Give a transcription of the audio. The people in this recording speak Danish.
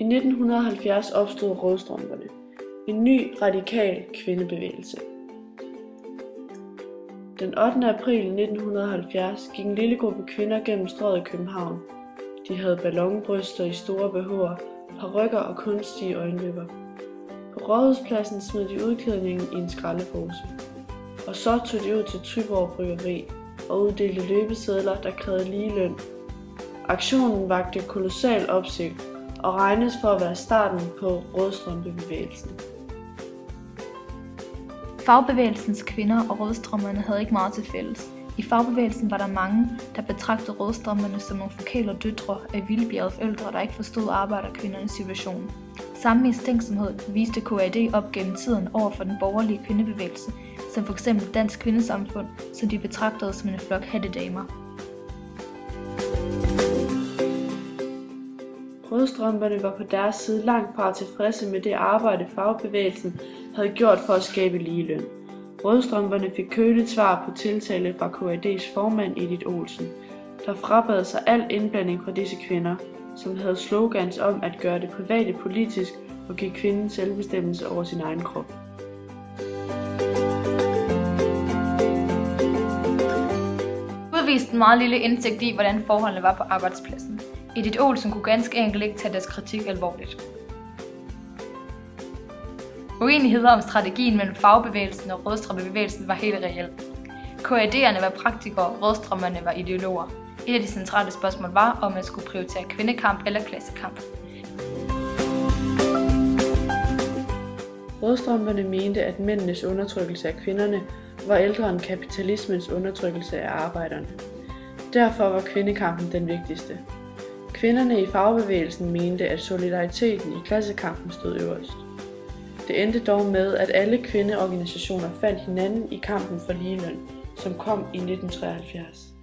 I 1970 opstod Rødstrømperne, en ny radikal kvindebevægelse. Den 8. april 1970 gik en lille gruppe kvinder gennem Strøget i København. De havde ballonbryster i store BH'er, parykker og kunstige øjenvipper. På Rådhuspladsen smed de udklædningen i en skraldepose. Og så tog de ud til Thyborg Bryggeri og uddelte løbesedler, der krævede lige løn. Aktionen vakte kolossal opsigt og regnes for at være starten på Rødstrømpebevægelsen. Fagbevægelsens kvinder og Rødstrømperne havde ikke meget til fælles. I fagbevægelsen var der mange, der betragtede Rødstrømperne som nogle forkælede døtre af vildbjergede forældre, der ikke forstod arbejderkvindernes situation. Samme mistænksomhed viste KAD op gennem tiden over for den borgerlige kvindebevægelse, som f.eks. Dansk Kvindesamfund, som de betragtede som en flok hattedamer. Rødstrømperne var på deres side langt fra tilfredse med det arbejde, fagbevægelsen havde gjort for at skabe ligeløn. Rødstrømperne fik køligt svar på tiltale fra KAD's formand Edith Olsen, der frabad sig al indblanding fra disse kvinder, som havde slogans om at gøre det private politisk og give kvinden selvbestemmelse over sin egen krop. Udviste en meget lille indsigt i, hvordan forholdene var på arbejdspladsen. Edith Olsen kunne ganske enkelt ikke tage deres kritik alvorligt. Uenigheder om strategien mellem fagbevægelsen og Rødstrømpebevægelsen var helt reel. KAD'erne var praktikere, Rødstrømperne var ideologer. Et af de centrale spørgsmål var, om man skulle prioritere kvindekamp eller klassekamp. Rødstrømperne mente, at mændenes undertrykkelse af kvinderne var ældre end kapitalismens undertrykkelse af arbejderne. Derfor var kvindekampen den vigtigste. Kvinderne i fagbevægelsen mente, at solidariteten i klassekampen stod øverst. Det endte dog med, at alle kvindeorganisationer fandt hinanden i kampen for ligeløn, som kom i 1973.